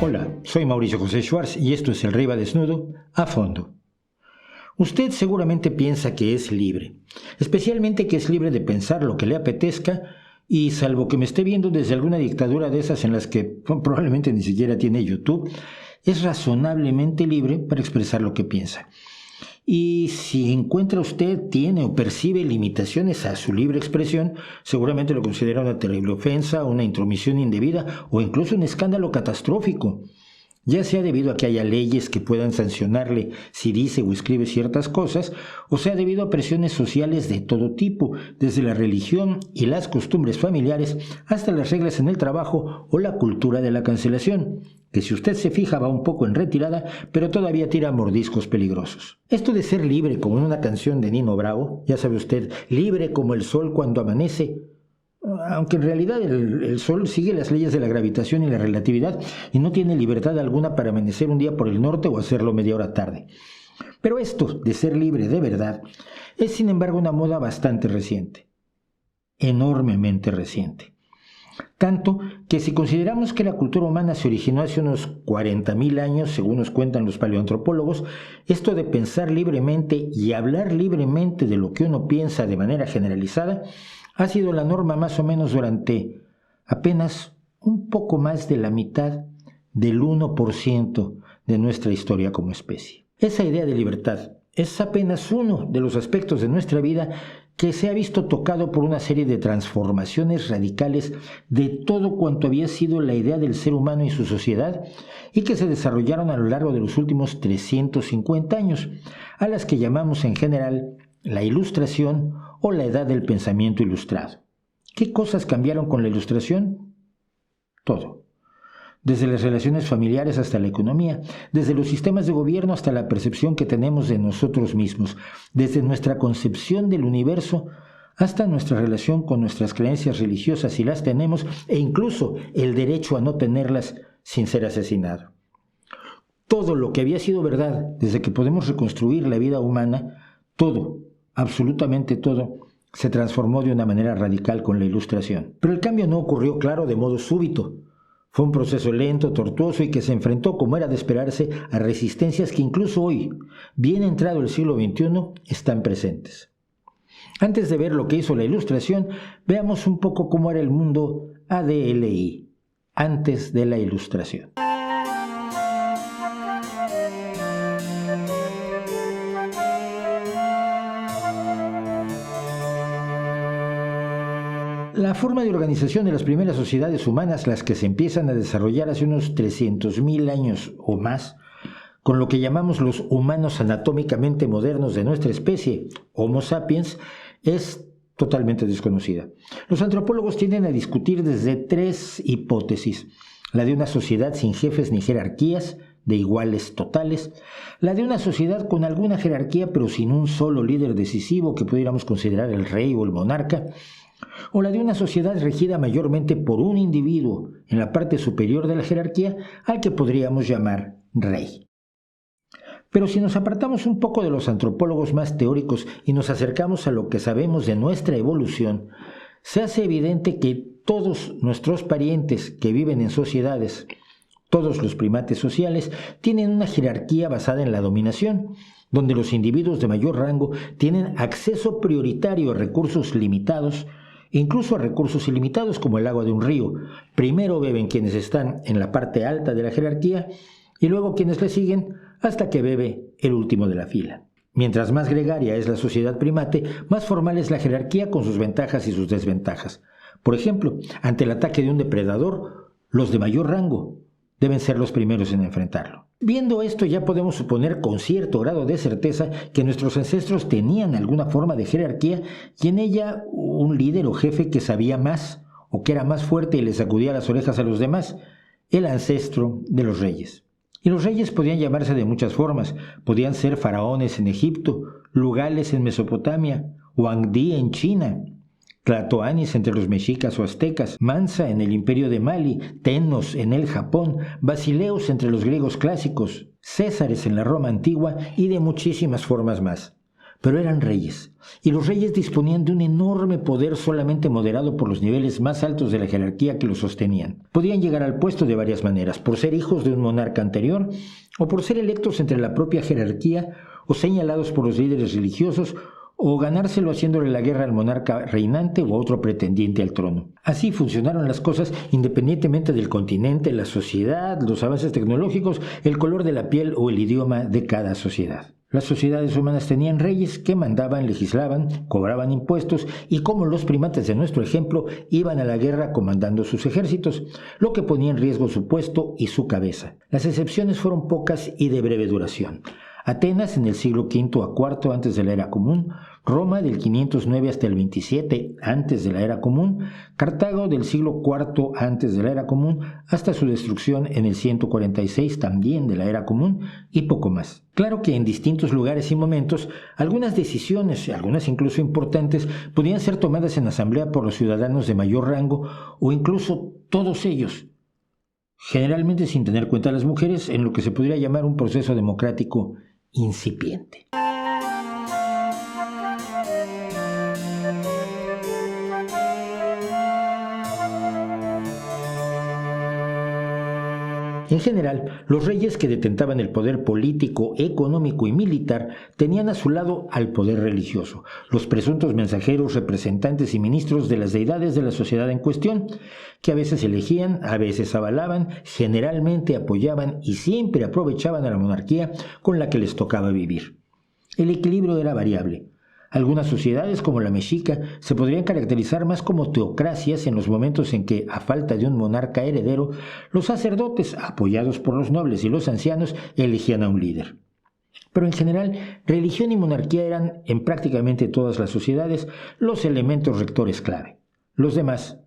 Hola, soy Mauricio José Schwartz y esto es El Rey va Desnudo a fondo. Usted seguramente piensa que es libre, especialmente que es libre de pensar lo que le apetezca y salvo que me esté viendo desde alguna dictadura de esas en las que probablemente ni siquiera tiene YouTube, es razonablemente libre para expresar lo que piensa. Y si encuentra usted, tiene o percibe limitaciones a su libre expresión, seguramente lo considera una terrible ofensa, una intromisión indebida o incluso un escándalo catastrófico, ya sea debido a que haya leyes que puedan sancionarle si dice o escribe ciertas cosas, o sea debido a presiones sociales de todo tipo, desde la religión y las costumbres familiares hasta las reglas en el trabajo o la cultura de la cancelación, que si usted se fija va un poco en retirada, pero todavía tira mordiscos peligrosos. Esto de ser libre, como en una canción de Nino Bravo, ya sabe usted, libre como el sol cuando amanece, aunque en realidad el Sol sigue las leyes de la gravitación y la relatividad y no tiene libertad alguna para amanecer un día por el norte o hacerlo media hora tarde. Pero esto de ser libre de verdad es sin embargo una moda bastante reciente, enormemente reciente. Tanto que si consideramos que la cultura humana se originó hace unos 40.000 años, según nos cuentan los paleoantropólogos, esto de pensar libremente y hablar libremente de lo que uno piensa de manera generalizada ha sido la norma más o menos durante apenas un poco más de la mitad del 1% de nuestra historia como especie. Esa idea de libertad es apenas uno de los aspectos de nuestra vida que se ha visto tocado por una serie de transformaciones radicales de todo cuanto había sido la idea del ser humano y su sociedad y que se desarrollaron a lo largo de los últimos 350 años, a las que llamamos en general la Ilustración o la Edad del Pensamiento Ilustrado. ¿Qué cosas cambiaron con la Ilustración? Todo. Desde las relaciones familiares hasta la economía, desde los sistemas de gobierno hasta la percepción que tenemos de nosotros mismos, desde nuestra concepción del universo hasta nuestra relación con nuestras creencias religiosas si las tenemos e incluso el derecho a no tenerlas sin ser asesinado. Todo lo que había sido verdad desde que podemos reconstruir la vida humana, todo, absolutamente todo, se transformó de una manera radical con la Ilustración. Pero el cambio no ocurrió, claro, de modo súbito. Fue un proceso lento, tortuoso y que se enfrentó, como era de esperarse, a resistencias que incluso hoy, bien entrado el siglo XXI, están presentes. Antes de ver lo que hizo la Ilustración, veamos un poco cómo era el mundo ADLI, antes de la Ilustración. La forma de organización de las primeras sociedades humanas, las que se empiezan a desarrollar hace unos 300.000 años o más, con lo que llamamos los humanos anatómicamente modernos de nuestra especie, Homo sapiens, es totalmente desconocida. Los antropólogos tienden a discutir desde tres hipótesis: la de una sociedad sin jefes ni jerarquías, de iguales totales, la de una sociedad con alguna jerarquía pero sin un solo líder decisivo que pudiéramos considerar el rey o el monarca, o la de una sociedad regida mayormente por un individuo en la parte superior de la jerarquía al que podríamos llamar rey. Pero si nos apartamos un poco de los antropólogos más teóricos y nos acercamos a lo que sabemos de nuestra evolución, se hace evidente que todos nuestros parientes que viven en sociedades, todos los primates sociales, tienen una jerarquía basada en la dominación, donde los individuos de mayor rango tienen acceso prioritario a recursos limitados, incluso a recursos ilimitados como el agua de un río. Primero beben quienes están en la parte alta de la jerarquía y luego quienes le siguen hasta que bebe el último de la fila. Mientras más gregaria es la sociedad primate, más formal es la jerarquía con sus ventajas y sus desventajas. Por ejemplo, ante el ataque de un depredador, los de mayor rango deben ser los primeros en enfrentarlo. Viendo esto ya podemos suponer con cierto grado de certeza que nuestros ancestros tenían alguna forma de jerarquía y en ella un líder o jefe que sabía más o que era más fuerte y le sacudía las orejas a los demás, el ancestro de los reyes. Y los reyes podían llamarse de muchas formas, podían ser faraones en Egipto, Lugales en Mesopotamia, Huangdi en China, Tlatoanis entre los mexicas o aztecas, Mansa en el imperio de Mali, Tenos en el Japón, Basileus entre los griegos clásicos, Césares en la Roma antigua y de muchísimas formas más. pero eran reyes, y los reyes disponían de un enorme poder solamente moderado por los niveles más altos de la jerarquía que los sostenían. Podían llegar al puesto de varias maneras, por ser hijos de un monarca anterior, o por ser electos entre la propia jerarquía, o señalados por los líderes religiosos, o ganárselo haciéndole la guerra al monarca reinante o a otro pretendiente al trono. Así funcionaron las cosas independientemente del continente, la sociedad, los avances tecnológicos, el color de la piel o el idioma de cada sociedad. Las sociedades humanas tenían reyes que mandaban, legislaban, cobraban impuestos y, como los primates de nuestro ejemplo, iban a la guerra comandando sus ejércitos, lo que ponía en riesgo su puesto y su cabeza. Las excepciones fueron pocas y de breve duración. Atenas en el siglo V a IV antes de la era común, Roma del 509 hasta el 27 antes de la era común, Cartago del siglo IV antes de la era común hasta su destrucción en el 146 también de la era común y poco más. Claro que en distintos lugares y momentos algunas decisiones, algunas incluso importantes, podían ser tomadas en asamblea por los ciudadanos de mayor rango o incluso todos ellos, generalmente sin tener en cuenta a las mujeres, en lo que se podría llamar un proceso democrático incipiente. En general, los reyes que detentaban el poder político, económico y militar tenían a su lado al poder religioso, los presuntos mensajeros, representantes y ministros de las deidades de la sociedad en cuestión, que a veces elegían, a veces avalaban, generalmente apoyaban y siempre aprovechaban a la monarquía con la que les tocaba vivir. El equilibrio era variable. Algunas sociedades, como la mexica, se podrían caracterizar más como teocracias en los momentos en que, a falta de un monarca heredero, los sacerdotes, apoyados por los nobles y los ancianos, elegían a un líder. Pero en general, religión y monarquía eran, en prácticamente todas las sociedades, los elementos rectores clave. Los demás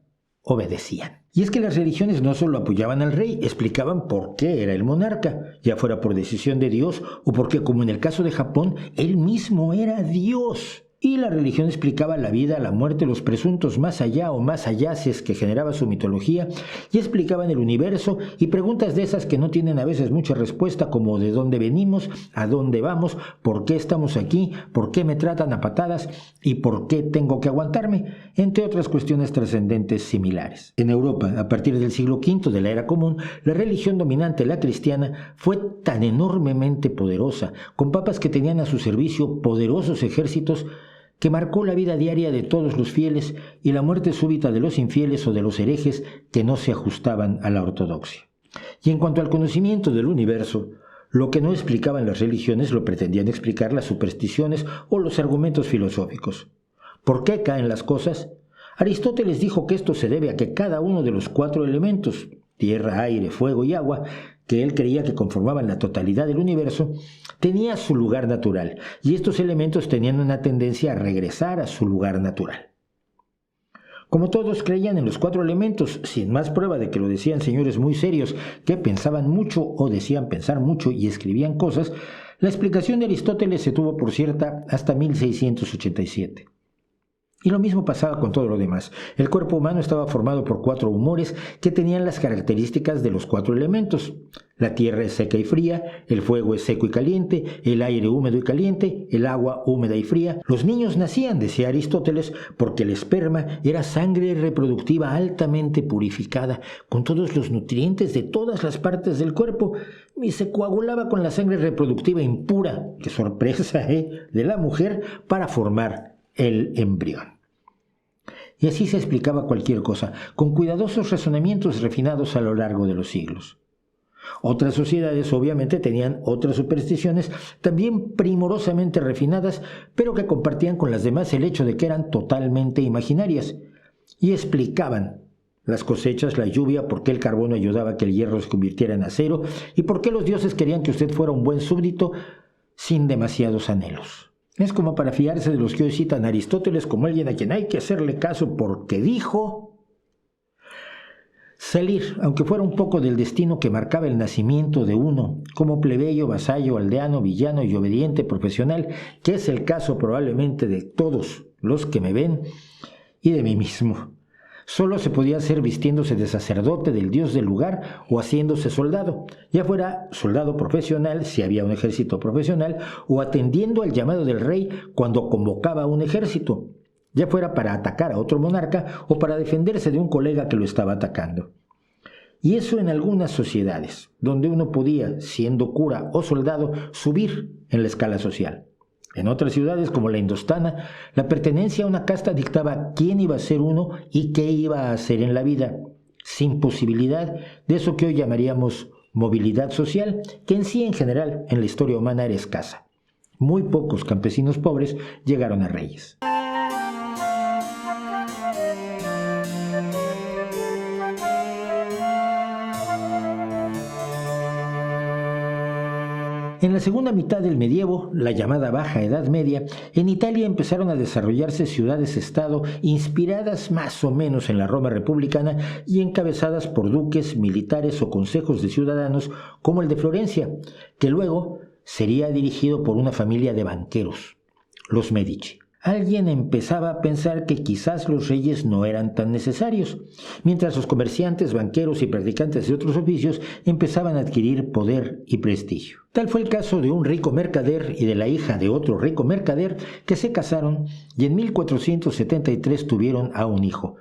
obedecían. Y es que las religiones no solo apoyaban al rey, explicaban por qué era el monarca, ya fuera por decisión de Dios o porque, como en el caso de Japón, él mismo era Dios. Y la religión explicaba la vida, la muerte, los presuntos más allá o más allaces que generaba su mitología, y explicaban el universo y preguntas de esas que no tienen a veces mucha respuesta, como de dónde venimos, a dónde vamos, por qué estamos aquí, por qué me tratan a patadas y por qué tengo que aguantarme, entre otras cuestiones trascendentes similares. En Europa, a partir del siglo V de la era común, la religión dominante, la cristiana, fue tan enormemente poderosa, con papas que tenían a su servicio poderosos ejércitos, que marcó la vida diaria de todos los fieles y la muerte súbita de los infieles o de los herejes que no se ajustaban a la ortodoxia. Y en cuanto al conocimiento del universo, lo que no explicaban las religiones lo pretendían explicar las supersticiones o los argumentos filosóficos. ¿Por qué caen las cosas? Aristóteles dijo que esto se debe a que cada uno de los 4 elementos, tierra, aire, fuego y agua, que él creía que conformaban la totalidad del universo, tenía su lugar natural, y estos elementos tenían una tendencia a regresar a su lugar natural. Como todos creían en los 4 elementos, sin más prueba de que lo decían señores muy serios que pensaban mucho o decían pensar mucho y escribían cosas, la explicación de Aristóteles se tuvo por cierta hasta 1687. Y lo mismo pasaba con todo lo demás. El cuerpo humano estaba formado por 4 humores que tenían las características de los 4 elementos. La tierra es seca y fría, el fuego es seco y caliente, el aire húmedo y caliente, el agua húmeda y fría. Los niños nacían, decía Aristóteles, porque el esperma era sangre reproductiva altamente purificada, con todos los nutrientes de todas las partes del cuerpo, y se coagulaba con la sangre reproductiva impura, qué sorpresa, de la mujer, para formar el embrión. Y así se explicaba cualquier cosa, con cuidadosos razonamientos refinados a lo largo de los siglos. Otras sociedades obviamente tenían otras supersticiones, también primorosamente refinadas, pero que compartían con las demás el hecho de que eran totalmente imaginarias, y explicaban las cosechas, la lluvia, por qué el carbono ayudaba a que el hierro se convirtiera en acero, y por qué los dioses querían que usted fuera un buen súbdito sin demasiados anhelos. Es como para fiarse de los que hoy citan a Aristóteles como alguien a quien hay que hacerle caso porque dijo: salir, aunque fuera un poco del destino que marcaba el nacimiento de uno, como plebeyo, vasallo, aldeano, villano y obediente profesional, que es el caso probablemente de todos los que me ven y de mí mismo. Solo se podía hacer vistiéndose de sacerdote del dios del lugar o haciéndose soldado, ya fuera soldado profesional si había un ejército profesional o atendiendo al llamado del rey cuando convocaba a un ejército, ya fuera para atacar a otro monarca o para defenderse de un colega que lo estaba atacando. Y eso en algunas sociedades, donde uno podía, siendo cura o soldado, subir en la escala social. En otras ciudades, como la indostana, la pertenencia a una casta dictaba quién iba a ser uno y qué iba a hacer en la vida, sin posibilidad de eso que hoy llamaríamos movilidad social, que en sí en general en la historia humana era escasa. Muy pocos campesinos pobres llegaron a reyes. En la segunda mitad del medievo, la llamada Baja Edad Media, en Italia empezaron a desarrollarse ciudades-estado inspiradas más o menos en la Roma republicana y encabezadas por duques, militares o consejos de ciudadanos como el de Florencia, que luego sería dirigido por una familia de banqueros, los Medici. Alguien empezaba a pensar que quizás los reyes no eran tan necesarios, mientras los comerciantes, banqueros y practicantes de otros oficios empezaban a adquirir poder y prestigio. Tal fue el caso de un rico mercader y de la hija de otro rico mercader que se casaron y en 1473 tuvieron a un hijo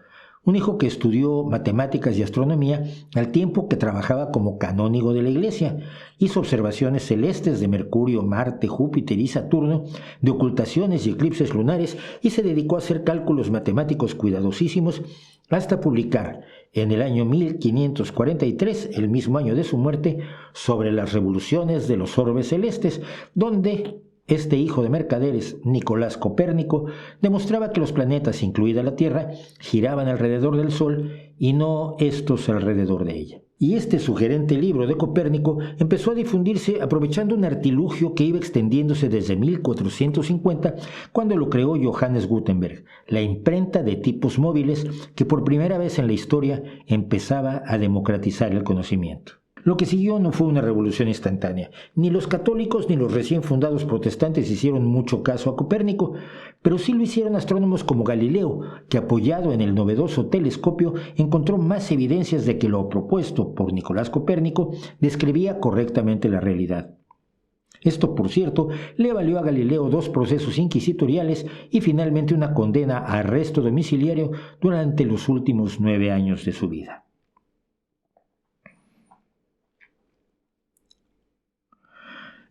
que estudió matemáticas y astronomía al tiempo que trabajaba como canónigo de la iglesia. Hizo observaciones celestes de Mercurio, Marte, Júpiter y Saturno, de ocultaciones y eclipses lunares y se dedicó a hacer cálculos matemáticos cuidadosísimos hasta publicar en el año 1543, el mismo año de su muerte, sobre las revoluciones de los orbes celestes, donde este hijo de mercaderes, Nicolás Copérnico, demostraba que los planetas, incluida la Tierra, giraban alrededor del Sol y no estos alrededor de ella. Y este sugerente libro de Copérnico empezó a difundirse aprovechando un artilugio que iba extendiéndose desde 1450, cuando lo creó Johannes Gutenberg, la imprenta de tipos móviles que por primera vez en la historia empezaba a democratizar el conocimiento. Lo que siguió no fue una revolución instantánea. Ni los católicos ni los recién fundados protestantes hicieron mucho caso a Copérnico, pero sí lo hicieron astrónomos como Galileo, que apoyado en el novedoso telescopio encontró más evidencias de que lo propuesto por Nicolás Copérnico describía correctamente la realidad. Esto, por cierto, le valió a Galileo 2 procesos inquisitoriales y finalmente una condena a arresto domiciliario durante los últimos 9 años de su vida.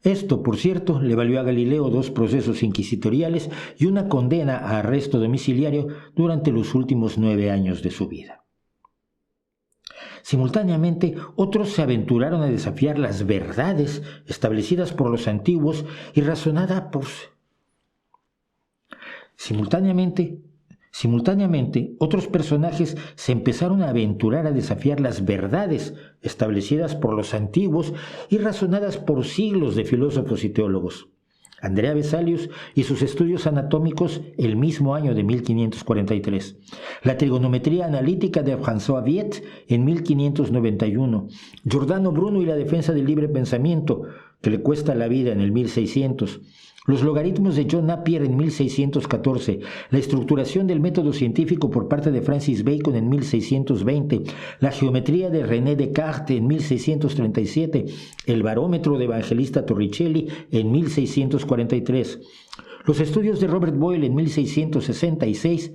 Esto, por cierto, le valió a Galileo 2 procesos inquisitoriales y una condena a arresto domiciliario durante los últimos 9 años de su vida. Simultáneamente, otros se aventuraron a desafiar las verdades establecidas por los antiguos y razonadas por... Simultáneamente, otros personajes se empezaron a aventurar a desafiar las verdades establecidas por los antiguos y razonadas por siglos de filósofos y teólogos. Andrea Vesalius y sus estudios anatómicos el mismo año de 1543. La trigonometría analítica de François Viet en 1591. Giordano Bruno y la defensa del libre pensamiento, que le cuesta la vida en el 1600. Los logaritmos de John Napier en 1614, la estructuración del método científico por parte de Francis Bacon en 1620, la geometría de René Descartes en 1637, el barómetro de Evangelista Torricelli en 1643, los estudios de Robert Boyle en 1666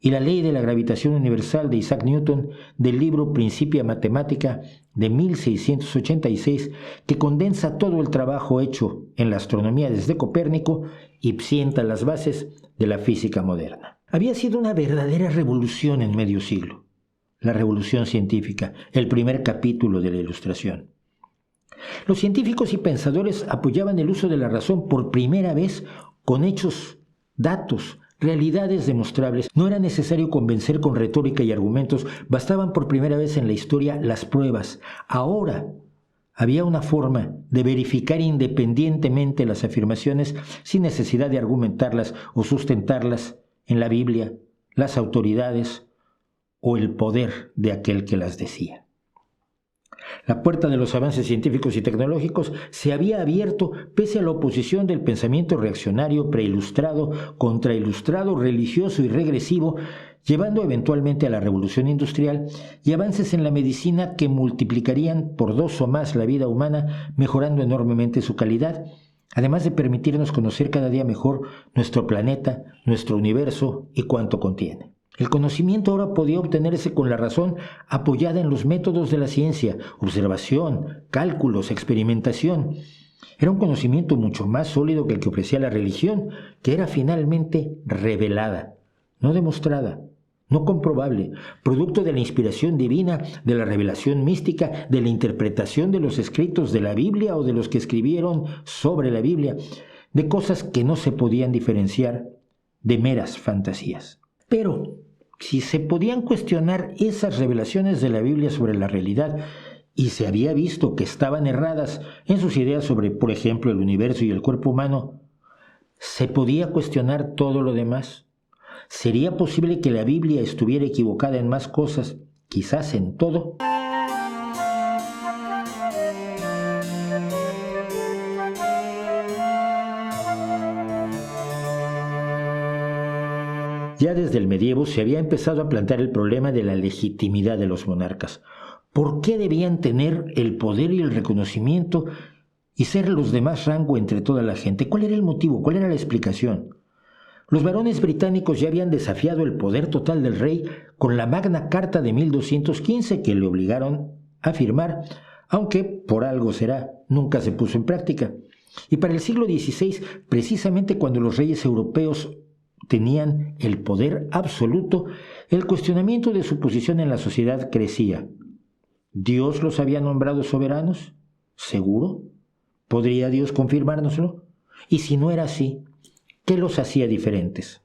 y la ley de la gravitación universal de Isaac Newton del libro Principia Mathematica de 1686, que condensa todo el trabajo hecho en la astronomía desde Copérnico y sienta las bases de la física moderna. Había sido una verdadera revolución en medio siglo, la revolución científica, el primer capítulo de la Ilustración. Los científicos y pensadores apoyaban el uso de la razón por primera vez con hechos, datos, realidades demostrables. No era necesario convencer con retórica y argumentos, bastaban por primera vez en la historia las pruebas. Ahora había una forma de verificar independientemente las afirmaciones sin necesidad de argumentarlas o sustentarlas en la Biblia, las autoridades o el poder de aquel que las decía. La puerta de los avances científicos y tecnológicos se había abierto pese a la oposición del pensamiento reaccionario preilustrado, contrailustrado, religioso y regresivo llevando eventualmente a la revolución industrial y avances en la medicina que multiplicarían por 2 o más la vida humana, mejorando enormemente su calidad, además de permitirnos conocer cada día mejor nuestro planeta, nuestro universo y cuánto contiene. El conocimiento ahora podía obtenerse con la razón apoyada en los métodos de la ciencia, observación, cálculos, experimentación. Era un conocimiento mucho más sólido que el que ofrecía la religión, que era finalmente revelada, no demostrada, no comprobable, producto de la inspiración divina, de la revelación mística, de la interpretación de los escritos de la Biblia o de los que escribieron sobre la Biblia, de cosas que no se podían diferenciar de meras fantasías. Pero si se podían cuestionar esas revelaciones de la Biblia sobre la realidad y se había visto que estaban erradas en sus ideas sobre, por ejemplo, el universo y el cuerpo humano, ¿se podía cuestionar todo lo demás? ¿Sería posible que la Biblia estuviera equivocada en más cosas, quizás en todo? Ya desde el medievo se había empezado a plantear el problema de la legitimidad de los monarcas. ¿Por qué debían tener el poder y el reconocimiento y ser los de más rango entre toda la gente? ¿Cuál era el motivo? ¿Cuál era la explicación? Los varones británicos ya habían desafiado el poder total del rey con la Magna Carta de 1215 que le obligaron a firmar, aunque por algo será, nunca se puso en práctica. Y para el siglo XVI, precisamente cuando los reyes europeos tenían el poder absoluto, el cuestionamiento de su posición en la sociedad crecía. ¿Dios los había nombrado soberanos? ¿Seguro? ¿Podría Dios confirmárnoslo? Y si no era así, ¿qué los hacía diferentes?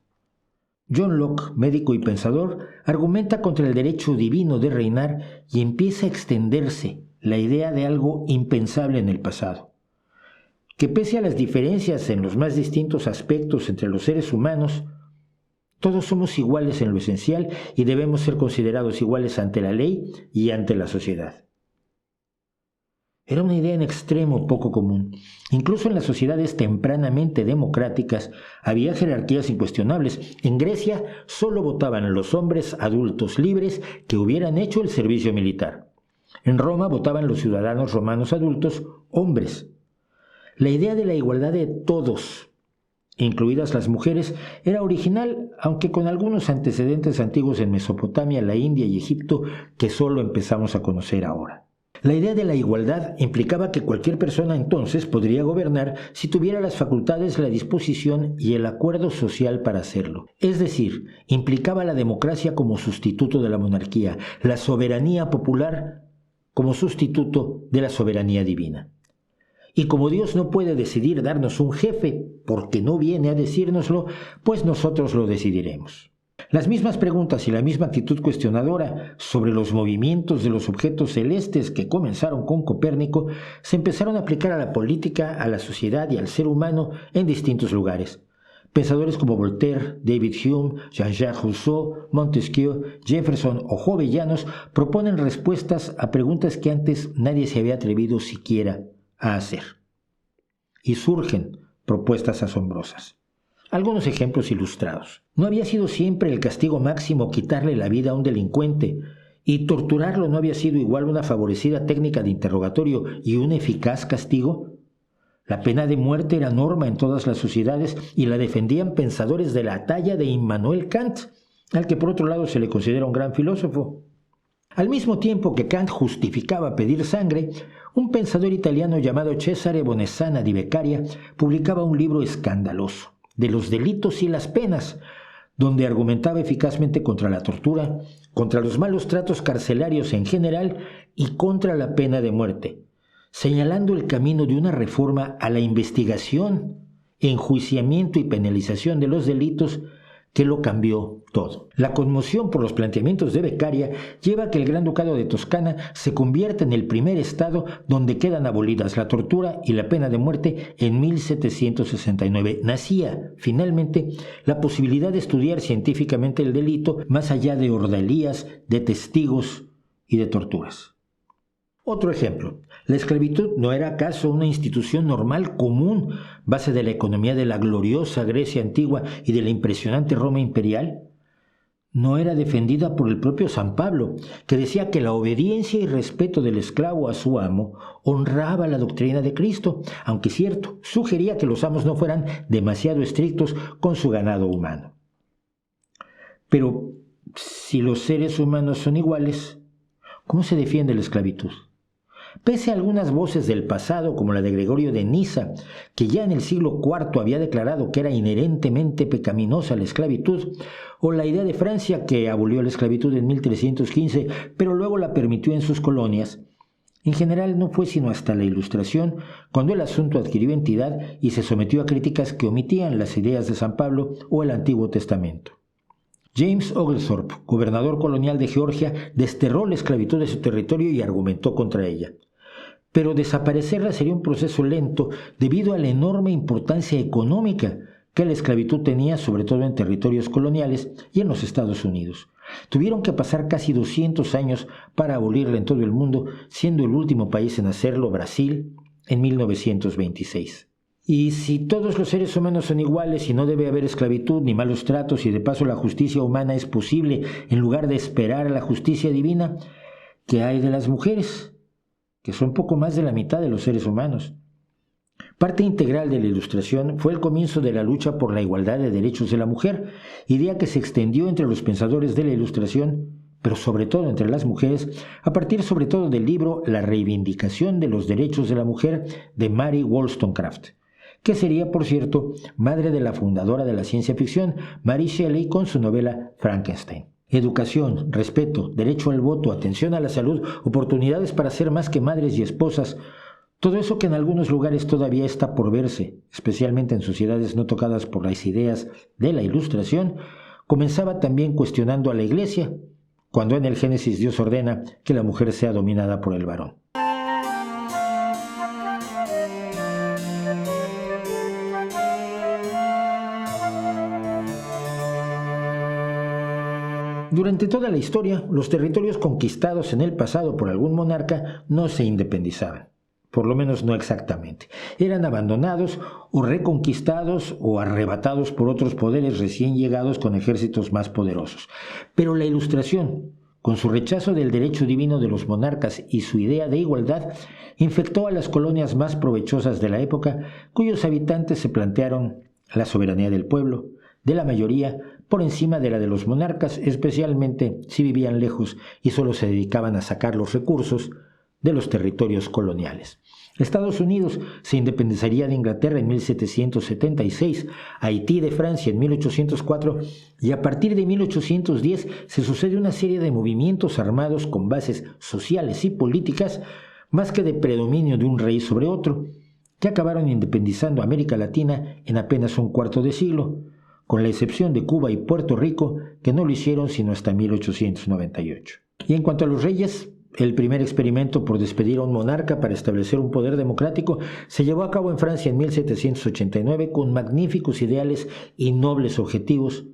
John Locke, médico y pensador, argumenta contra el derecho divino de reinar y empieza a extenderse la idea de algo impensable en el pasado. Que pese a las diferencias en los más distintos aspectos entre los seres humanos, todos somos iguales en lo esencial y debemos ser considerados iguales ante la ley y ante la sociedad. Era una idea en extremo poco común. Incluso en las sociedades tempranamente democráticas había jerarquías incuestionables. En Grecia solo votaban los hombres adultos libres que hubieran hecho el servicio militar. En Roma votaban los ciudadanos romanos adultos hombres. La idea de la igualdad de todos, incluidas las mujeres, era original, aunque con algunos antecedentes antiguos en Mesopotamia, la India y Egipto que solo empezamos a conocer ahora. La idea de la igualdad implicaba que cualquier persona entonces podría gobernar si tuviera las facultades, la disposición y el acuerdo social para hacerlo. Es decir, implicaba la democracia como sustituto de la monarquía, la soberanía popular como sustituto de la soberanía divina. Y como Dios no puede decidir darnos un jefe porque no viene a decírnoslo, pues nosotros lo decidiremos. Las mismas preguntas y la misma actitud cuestionadora sobre los movimientos de los objetos celestes que comenzaron con Copérnico se empezaron a aplicar a la política, a la sociedad y al ser humano en distintos lugares. Pensadores como Voltaire, David Hume, Jean-Jacques Rousseau, Montesquieu, Jefferson o Jovellanos proponen respuestas a preguntas que antes nadie se había atrevido siquiera a hacer. Y surgen propuestas asombrosas. Algunos ejemplos ilustrados. No había sido siempre el castigo máximo quitarle la vida a un delincuente, y torturarlo no había sido igual una favorecida técnica de interrogatorio y un eficaz castigo. La pena de muerte era norma en todas las sociedades y la defendían pensadores de la talla de Immanuel Kant, al que por otro lado se le considera un gran filósofo. Al mismo tiempo que Kant justificaba pedir sangre, un pensador italiano llamado Cesare Bonesana di Beccaria publicaba un libro escandaloso, de los delitos y las penas, donde argumentaba eficazmente contra la tortura, contra los malos tratos carcelarios en general y contra la pena de muerte, señalando el camino de una reforma a la investigación, enjuiciamiento y penalización de los delitos que lo cambió todo. La conmoción por los planteamientos de Beccaria lleva a que el Gran Ducado de Toscana se convierta en el primer estado donde quedan abolidas la tortura y la pena de muerte en 1769. Nacía, finalmente, la posibilidad de estudiar científicamente el delito más allá de ordalías, de testigos y de torturas. Otro ejemplo, ¿la esclavitud no era acaso una institución normal común, base de la economía de la gloriosa Grecia antigua y de la impresionante Roma imperial? no era defendida por el propio San Pablo, que decía que la obediencia y respeto del esclavo a su amo honraba la doctrina de Cristo, aunque cierto, sugería que los amos no fueran demasiado estrictos con su ganado humano. Pero si los seres humanos son iguales, ¿cómo se defiende la esclavitud? Pese a algunas voces del pasado, como la de Gregorio de Niza, que ya en el siglo IV había declarado que era inherentemente pecaminosa la esclavitud, o la idea de Francia, que abolió la esclavitud en 1315, pero luego la permitió en sus colonias, en general no fue sino hasta la Ilustración cuando el asunto adquirió entidad y se sometió a críticas que omitían las ideas de San Pablo o el Antiguo Testamento. James Oglethorpe, gobernador colonial de Georgia, desterró la esclavitud de su territorio y argumentó contra ella. Pero desaparecerla sería un proceso lento debido a la enorme importancia económica que la esclavitud tenía, sobre todo en territorios coloniales y en los Estados Unidos. Tuvieron que pasar casi 200 años para abolirla en todo el mundo, siendo el último país en hacerlo Brasil en 1926. Y si todos los seres humanos son iguales y no debe haber esclavitud ni malos tratos y de paso la justicia humana es posible en lugar de esperar a la justicia divina, ¿qué hay de las mujeres? Que son poco más de la mitad de los seres humanos. Parte integral de la Ilustración fue el comienzo de la lucha por la igualdad de derechos de la mujer, idea que se extendió entre los pensadores de la Ilustración, pero sobre todo entre las mujeres, a partir sobre todo del libro La reivindicación de los derechos de la mujer de Mary Wollstonecraft, que sería, por cierto, madre de la fundadora de la ciencia ficción, Mary Shelley, con su novela Frankenstein. Educación, respeto, derecho al voto, atención a la salud, oportunidades para ser más que madres y esposas, todo eso que en algunos lugares todavía está por verse, especialmente en sociedades no tocadas por las ideas de la Ilustración, comenzaba también cuestionando a la Iglesia, cuando en el Génesis Dios ordena que la mujer sea dominada por el varón. Durante toda la historia, los territorios conquistados en el pasado por algún monarca no se independizaban, por lo menos no exactamente. Eran abandonados o reconquistados o arrebatados por otros poderes recién llegados con ejércitos más poderosos. Pero la Ilustración, con su rechazo del derecho divino de los monarcas y su idea de igualdad, infectó a las colonias más provechosas de la época, cuyos habitantes se plantearon la soberanía del pueblo, de la mayoría, por encima de la de los monarcas, especialmente si vivían lejos y solo se dedicaban a sacar los recursos de los territorios coloniales. Estados Unidos se independizaría de Inglaterra en 1776, Haití de Francia en 1804 y a partir de 1810 se sucede una serie de movimientos armados con bases sociales y políticas más que de predominio de un rey sobre otro, que acabaron independizando a América Latina en apenas un cuarto de siglo, con la excepción de Cuba y Puerto Rico, que no lo hicieron sino hasta 1898. Y en cuanto a los reyes, el primer experimento por despedir a un monarca para establecer un poder democrático se llevó a cabo en Francia en 1789 con magníficos ideales y nobles objetivos,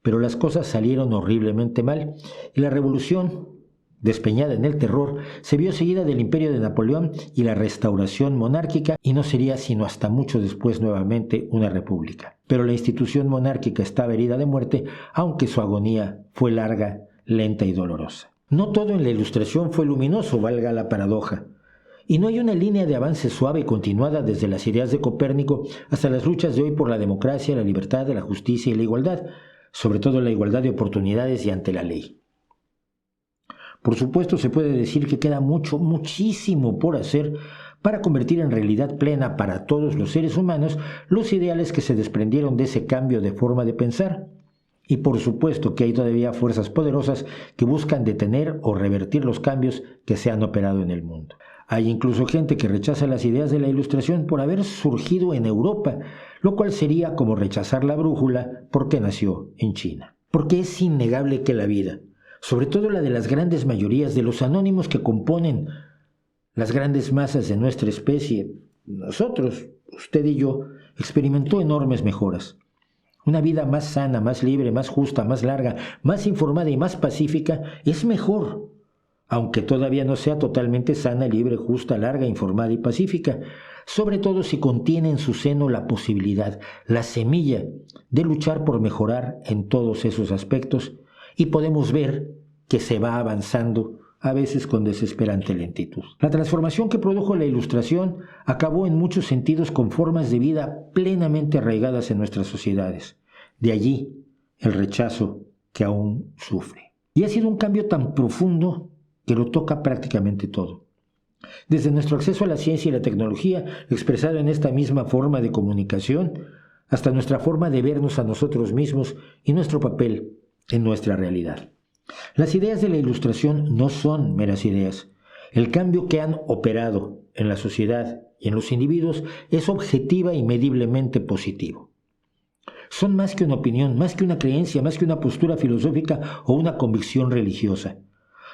pero las cosas salieron horriblemente mal y la revolución, despeñada en el terror, se vio seguida del imperio de Napoleón y la restauración monárquica, y no sería sino hasta mucho después nuevamente una república. Pero la institución monárquica estaba herida de muerte, aunque su agonía fue larga, lenta y dolorosa. No todo en la Ilustración fue luminoso, valga la paradoja, y no hay una línea de avance suave y continuada desde las ideas de Copérnico hasta las luchas de hoy por la democracia, la libertad, la justicia y la igualdad, sobre todo la igualdad de oportunidades y ante la ley. Por supuesto, se puede decir que queda muchísimo por hacer para convertir en realidad plena para todos los seres humanos los ideales que se desprendieron de ese cambio de forma de pensar. Y por supuesto que hay todavía fuerzas poderosas que buscan detener o revertir los cambios que se han operado en el mundo. Hay incluso gente que rechaza las ideas de la Ilustración por haber surgido en Europa, lo cual sería como rechazar la brújula porque nació en China. Porque es innegable que la vida, sobre todo la de las grandes mayorías de los anónimos que componen las grandes masas de nuestra especie, nosotros, usted y yo, experimentó enormes mejoras. Una vida más sana, más libre, más justa, más larga, más informada y más pacífica es mejor, aunque todavía no sea totalmente sana, libre, justa, larga, informada y pacífica, sobre todo si contiene en su seno la posibilidad, la semilla de luchar por mejorar en todos esos aspectos y podemos ver que se va avanzando, a veces con desesperante lentitud. La transformación que produjo la Ilustración acabó en muchos sentidos con formas de vida plenamente arraigadas en nuestras sociedades. De allí el rechazo que aún sufre. Y ha sido un cambio tan profundo que lo toca prácticamente todo. Desde nuestro acceso a la ciencia y la tecnología, expresado en esta misma forma de comunicación, hasta nuestra forma de vernos a nosotros mismos y nuestro papel en nuestra realidad. Las ideas de la Ilustración no son meras ideas. El cambio que han operado en la sociedad y en los individuos es objetiva y mediblemente positivo. Son más que una opinión, más que una creencia, más que una postura filosófica o una convicción religiosa.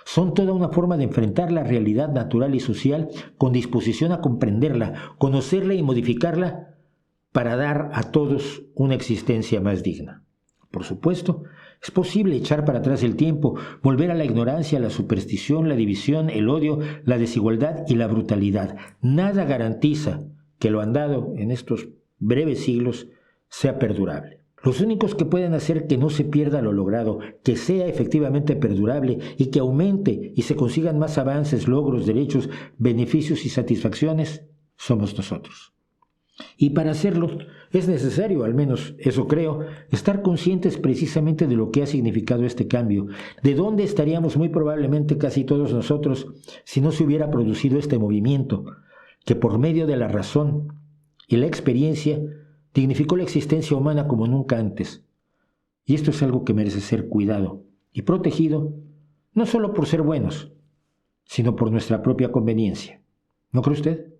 Son toda una forma de enfrentar la realidad natural y social con disposición a comprenderla, conocerla y modificarla para dar a todos una existencia más digna. Por supuesto, es posible echar para atrás el tiempo, volver a la ignorancia, la superstición, la división, el odio, la desigualdad y la brutalidad. Nada garantiza que lo andado en estos breves siglos sea perdurable. Los únicos que pueden hacer que no se pierda lo logrado, que sea efectivamente perdurable y que aumente y se consigan más avances, logros, derechos, beneficios y satisfacciones, somos nosotros. Y para hacerlo es necesario, al menos eso creo, estar conscientes precisamente de lo que ha significado este cambio, de dónde estaríamos muy probablemente casi todos nosotros si no se hubiera producido este movimiento, que por medio de la razón y la experiencia dignificó la existencia humana como nunca antes. Y esto es algo que merece ser cuidado y protegido, no solo por ser buenos, sino por nuestra propia conveniencia. ¿No cree usted?